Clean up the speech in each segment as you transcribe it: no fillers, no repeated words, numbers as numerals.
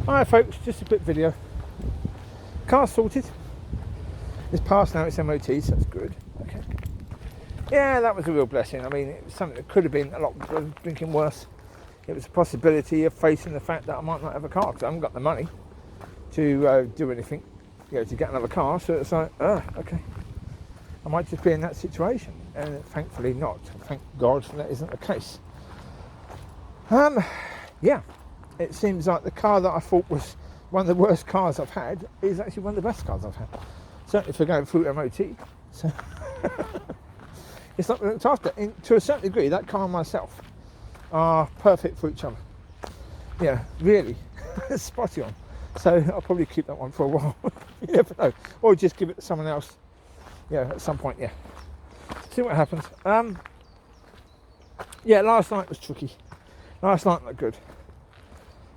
Alright folks, just a quick video. Car's sorted. It's passed now, it's MOT, so that's good. Okay. Yeah, that was a real blessing. I mean, it was something that could have been a lot blinking worse. It was a possibility of facing the fact that I might not have a car because I haven't got the money to do anything, to get another car. So it's like, okay. I might just be in that situation, and thankfully not. Thank God that isn't the case. Yeah, it seems like the car that I thought was one of the worst cars I've had is actually one of the best cars I've had. Certainly for going through MOT. So it's not looked after. To a certain degree, that car and myself are perfect for each other. Yeah, really, spotty on. So I'll probably keep that one for a while. You never know, or just give it to someone else. Yeah, at some point. Yeah, see what happens. Yeah, last night was tricky. Last night not good,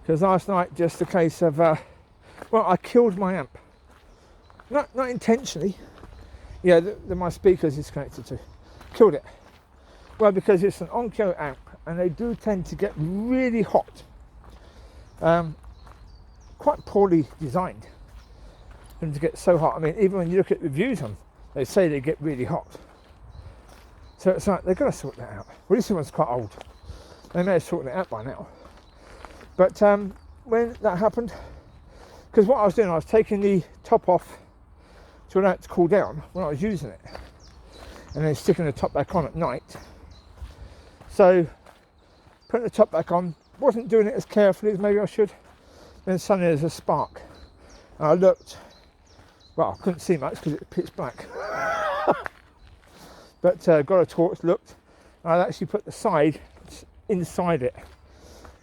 because last night just a case of well, I killed my amp. Not intentionally. Yeah, my speakers is connected to. Killed it. Well, because it's an Onkyo amp, and they do tend to get really hot. Quite poorly designed. Them to get so hot. I mean, even when you look at reviews on them, they say they get really hot. So it's like they've got to sort that out. Well, this one's quite old. They may have sorted it out by now. But when that happened, because what I was doing, I was taking the top off to allow it to cool down when I was using it, and then sticking the top back on at night. So putting the top back on, wasn't doing it as carefully as maybe I should. Then suddenly there's a spark, and I looked. Well, I couldn't see much because it was pitch black. But got a torch, looked, and I'd actually put the side inside it,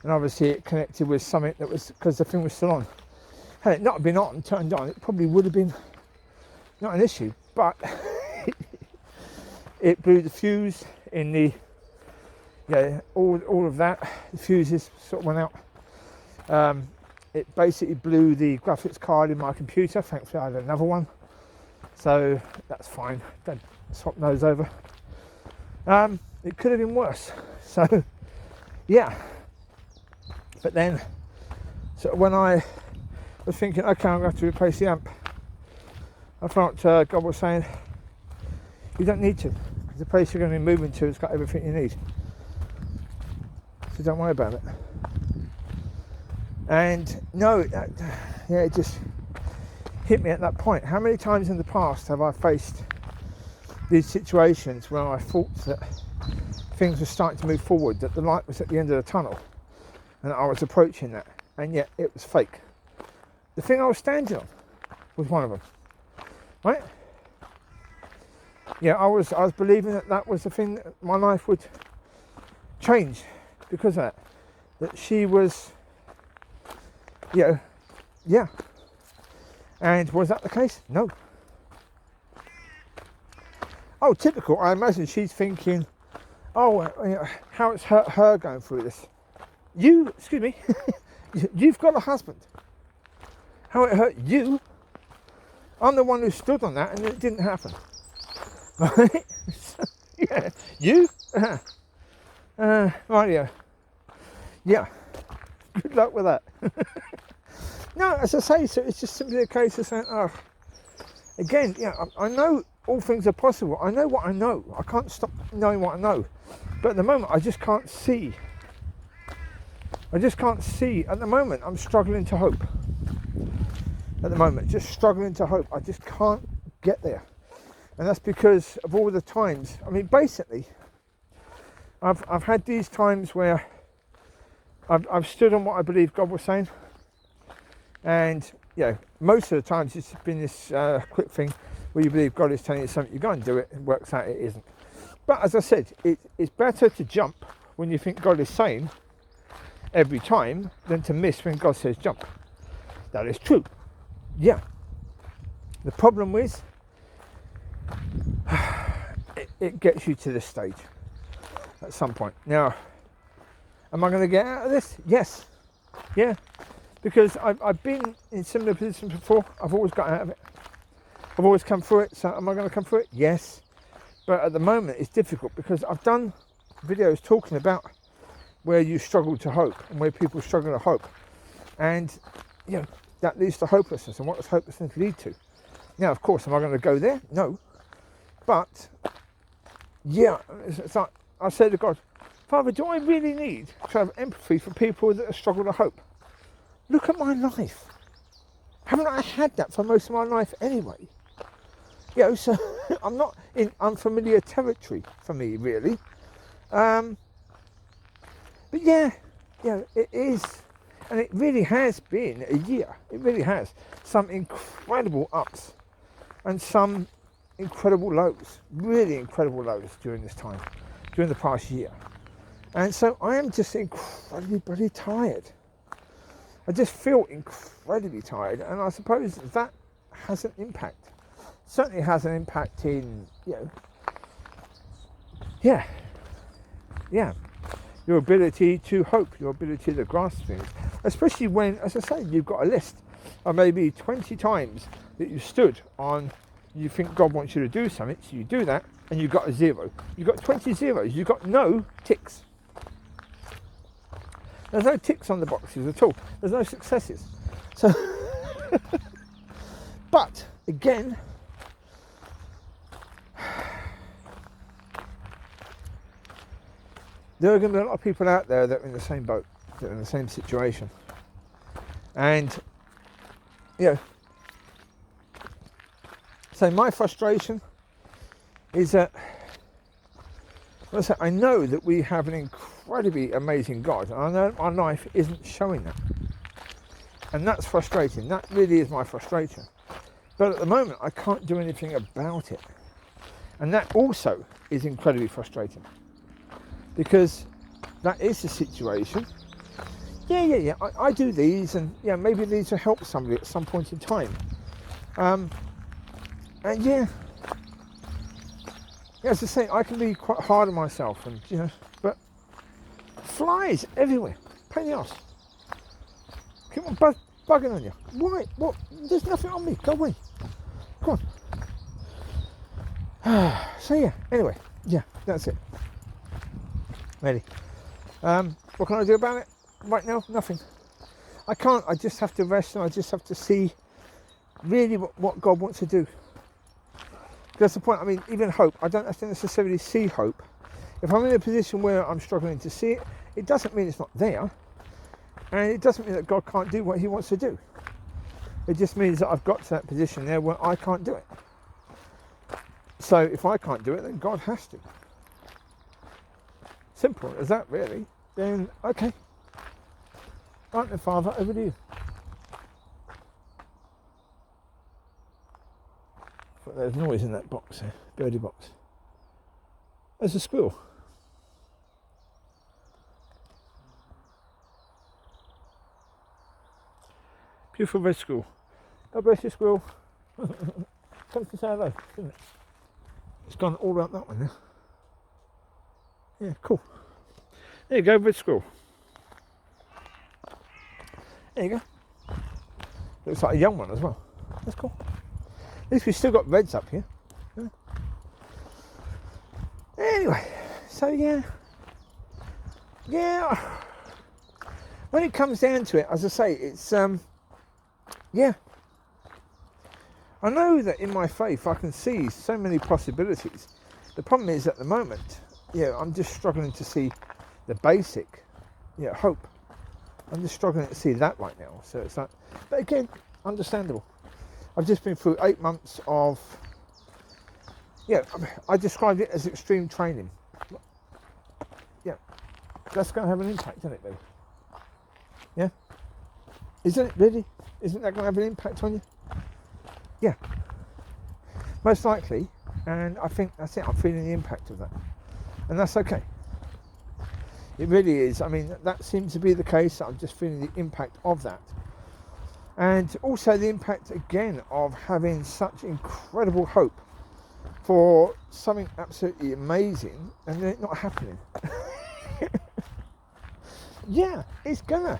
and obviously it connected with something that was, because the thing was still on. Had it not been on, turned on, it probably would have been not an issue, but it blew the fuse in the, all of that. The fuses sort of went out. It basically blew the graphics card in my computer. Thankfully I had another one, so that's fine. Don't swap those over. It could have been worse. So yeah, but then so when I was thinking, okay, I'm going to have to replace the amp, I felt God was saying, you don't need to, because the place you're going to be moving to has got everything you need, so don't worry about it. And no, it just hit me at that point. How many times in the past have I faced these situations where I thought that things were starting to move forward, that the light was at the end of the tunnel, and I was approaching that, and yet it was fake. The thing I was standing on was one of them, right? Yeah, I was believing that was the thing that my life would change because of that. That she was, yeah. And was that the case? No. Oh, typical. I imagine she's thinking, oh, how it's hurt her going through this. Excuse me, you've got a husband. How it hurt you. I'm the one who stood on that and it didn't happen. Right? So, yeah, you? Right, yeah. Good luck with that. No, as I say, so it's just simply a case of saying, again, I know all things are possible. I know what I know. I can't stop knowing what I know. But at the moment, I just can't see. At the moment, I'm struggling to hope. At the moment, just struggling to hope. I just can't get there. And that's because of all the times. I mean, basically, I've had these times where I've stood on what I believe God was saying. And, most of the times it's been this quick thing where you believe God is telling you something, you go and do it, and it works out, it isn't. But as I said, it's better to jump when you think God is saying every time than to miss when God says jump. That is true. Yeah. The problem is, it gets you to this stage at some point. Now, am I going to get out of this? Yes. Yeah. Because I've been in similar positions before. I've always got out of it. I've always come through it. So am I going to come through it? Yes. But at the moment it's difficult because I've done videos talking about where you struggle to hope and where people struggle to hope. And that leads to hopelessness. And what does hopelessness lead to? Now, of course, am I going to go there? No. But, it's like I say to God, Father, do I really need to have empathy for people that struggle to hope? Look at my life. Haven't I had that for most of my life anyway? So I'm not in unfamiliar territory for me, really. But it is, and it really has been a year. It really has. Some incredible ups and some incredible lows, really incredible lows during this time, during the past year. And so I am just incredibly bloody tired. I just feel incredibly tired, and I suppose that has an impact. Certainly has an impact in, your ability to hope, your ability to grasp things. Especially when, as I say, you've got a list of maybe 20 times that you stood on, you think God wants you to do something, so you do that, and you've got a 0. You've got 20 zeros, you've got no ticks. There's no ticks on the boxes at all. There's no successes. So, but again, there are going to be a lot of people out there that are in the same boat, that are in the same situation. And, so my frustration is that, I know that we have an incredibly amazing God, and I know my life isn't showing that. And that's frustrating. That really is my frustration. But at the moment, I can't do anything about it. And that also is incredibly frustrating. Because that is the situation. I do these, and maybe these will help somebody at some point in time. As I say, I can be quite hard on myself, and but flies everywhere, pain in the arse. Keep on bugging on you. Why? What? There's nothing on me. Go away. Come on. So anyway, that's it. Ready. What can I do about it? Right now, nothing. I can't. I just have to rest, and I just have to see really what God wants to do. That's the point. I mean, even hope, I don't have to necessarily see hope. If I'm in a position where I'm struggling to see it, it doesn't mean it's not there. And it doesn't mean that God can't do what he wants to do. It just means that I've got to that position there where I can't do it. So if I can't do it, then God has to. Simple as that, really. Then, okay. Right then, Father, over to you. But there's noise in that box there, birdie box. There's a squirrel. Beautiful red squirrel. God bless you, squirrel. Comes to say hello, isn't it? It's gone all around that one now. Yeah, cool. There you go, red squirrel. There you go. Looks like a young one as well. That's cool. At least we've still got reds up here. Anyway, so yeah. When it comes down to it, as I say, it's I know that in my faith I can see so many possibilities. The problem is at the moment, I'm just struggling to see the basic, hope. I'm just struggling to see that right now. So it's like, but again, understandable. I've just been through 8 months of, I described it as extreme training. That's going to have an impact, isn't it, baby? Yeah? Isn't it really? Isn't that going to have an impact on you? Yeah. Most likely, and I think that's it, I'm feeling the impact of that. And that's okay. It really is. I mean, that seems to be the case. I'm just feeling the impact of that. And also the impact, again, of having such incredible hope for something absolutely amazing and then it not happening. It's gonna.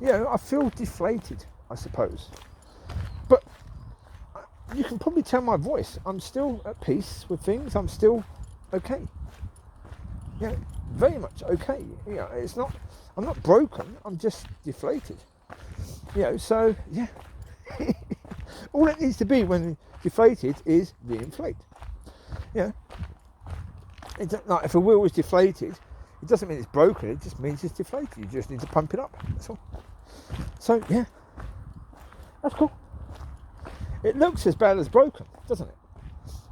I feel deflated, I suppose. But you can probably tell my voice. I'm still at peace with things. I'm still okay. Very much okay. I'm not broken. I'm just deflated. You know, so yeah. All it needs to be when deflated is reinflate. Yeah. It's like if a wheel is deflated, it doesn't mean it's broken, it just means it's deflated. You just need to pump it up. That's all. So yeah. That's cool. It looks as bad as broken, doesn't it?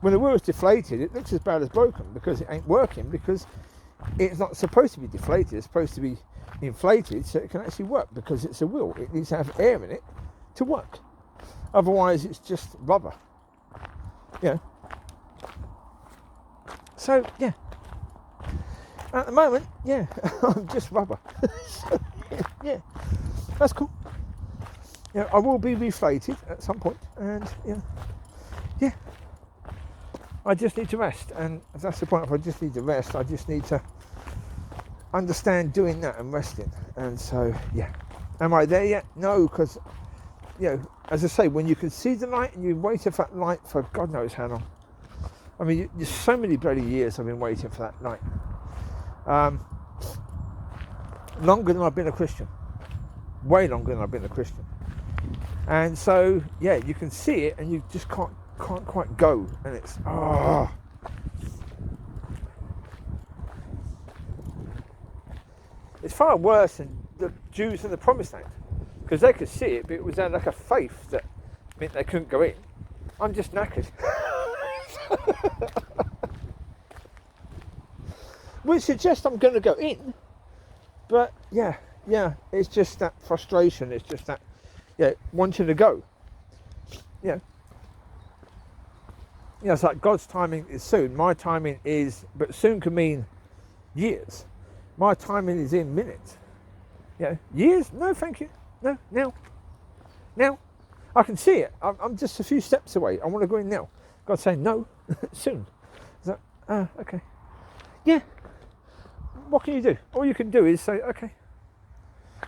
When the wheel is deflated, it looks as bad as broken because it ain't working, because it's not supposed to be deflated, it's supposed to be inflated so it can actually work, because it's a wheel. It needs to have air in it to work. Otherwise it's just rubber. Yeah. So yeah. At the moment, yeah, I'm just rubber. So, yeah. That's cool. Yeah, I will be reflated at some point, and yeah. I just need to rest, and that's the point. If I just need to rest, I just need to understand doing that and resting. And so, yeah. Am I there yet? No, because, you know, as I say, when you can see the light and you waited for that light for God knows how long. I mean, there's so many bloody years I've been waiting for that light. Longer than I've been a Christian. Way longer than I've been a Christian. And so, yeah, you can see it and you just can't quite go, and it's it's far worse than the Jews in the Promised Land, because they could see it, but it was like a faith that meant they couldn't go in. I'm just knackered. Which suggests I'm going to go in, but yeah, it's just that frustration, it's just that wanting to go. Yeah, it's like God's timing is soon. My timing is, but soon can mean years. My timing is in minutes. Yeah, years? No, thank you. No, now. I can see it. I'm just a few steps away. I want to go in now. God's saying no, soon. So, okay. Yeah. What can you do? All you can do is say, okay.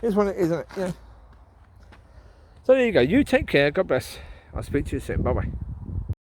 Here's what it is, isn't it? Yeah. So there you go. You take care. God bless. I'll speak to you soon. Bye bye.